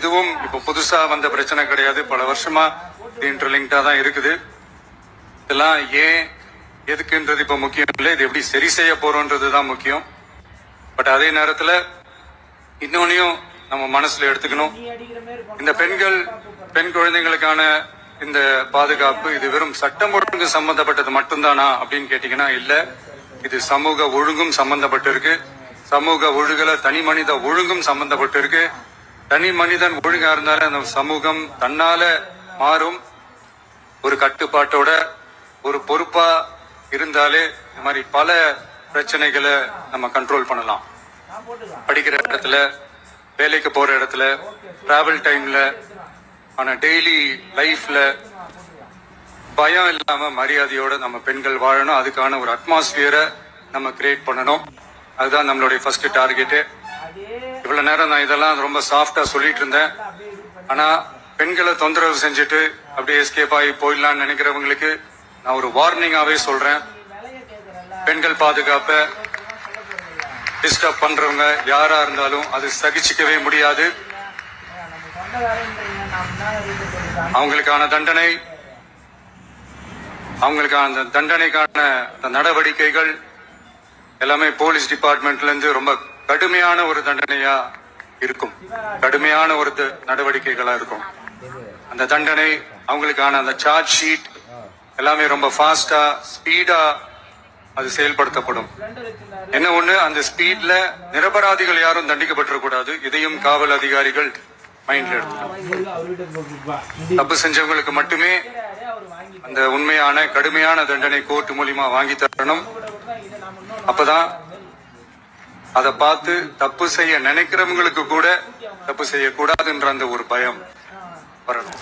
இதுவும் இப்ப புதுசா வந்த பிரச்சனை கிடையாது. பல வருஷமா இது இன்டர்லிங்க்டா தான் இருக்குது. இதெல்லாம் ஏன் எதுக்குன்றது இப்ப முக்கியம் இல்லை, இது எப்படி சரி செய்ய போறோம்ன்றதுதான் முக்கியம். பட் அதே நேரத்துல இன்னொன்னையும் நம்ம மனசுல எடுத்துக்கணும். இந்த பெண் குழந்தைங்களுக்கான இந்த பாதுகாப்பு இது வெறும் சட்டம் ஒழுங்கு சம்பந்தப்பட்டது மட்டும்தானா அப்படின்னு கேட்டீங்கன்னா இல்ல. இது சமூக ஒழுங்கும் சம்பந்தப்பட்டு இருக்கு. சமூக ஒழுங்குல தனி மனித ஒழுங்கும் சம்பந்தப்பட்டு இருக்கு. தனி மனிதன் ஒழுங்கா இருந்தாலும் அந்த சமூகம் தன்னால மாறும். ஒரு கட்டுப்பாட்டோட ஒரு பொறுப்பா இருந்தாலே இந்த மாதிரி பல பிரச்சனைகளை நம்ம கண்ட்ரோல் பண்ணலாம். படிக்கிற இடத்துல, வேலைக்கு போற இடத்துல, டிராவல் டைம்ல, ஆனா டெய்லி லைஃப்ல பயம் இல்லாம மரியாதையோட நம்ம பெண்கள் வாழணும். அதுக்கான ஒரு அட்மாஸ்பியரை நம்ம கிரியேட் பண்ணணும். அதுதான் நம்மளுடைய ஃபர்ஸ்ட் டார்கெட்டு. இவ்வளவு நேரம் நான் இதெல்லாம் ரொம்ப சாஃப்டா சொல்லிட்டு இருந்தேன். ஆனா பெண்களை தொந்தரவு செஞ்சுட்டு அப்படியே எஸ்கேப் ஆகி போயிடலாம்னு நினைக்கிறவங்களுக்கு நான் ஒரு வார்னிங்காவே சொல்றேன். பெண்கள் பாதுகாப்பை டிஸ்டர்ப் பண்றவங்க யாரா இருந்தாலும் அது சகிச்சுக்கவே முடியாது. அவங்களுக்கான தண்டனைக்கான நடவடிக்கைகள் எல்லாமே போலீஸ் டிபார்ட்மெண்ட்ல இருந்து ரொம்ப கடுமையான ஒரு தண்டனையா இருக்கும். கடுமையான ஒரு நடவடிக்கைகளா இருக்கும். அந்த தண்டனை அவங்களுக்கான அந்த சார்ஜ் ஷீட் எல்லாமே ரொம்ப ஃபாஸ்டா ஸ்பீடா அது செயல்படுத்தப்படும். என்ன ஒண்ணு, அந்த ஸ்பீட்ல நிரபராதிகள் யாரும் தண்டிக்கப்பட்டிருக்கூடாது. இதையும் காவல் அதிகாரிகள் மைண்ட்ல எடுத்துக்கணும். தப்பு செஞ்சவங்களுக்கு மட்டுமே அந்த உண்மையான கடுமையான தண்டனை கோர்ட் மூலியமா வாங்கி தரணும். அப்பதான் அதை பார்த்து தப்பு செய்ய நினைக்கிறவங்களுக்கு கூட தப்பு செய்யக்கூடாதுன்ற அந்த ஒரு பயம் வரணும்.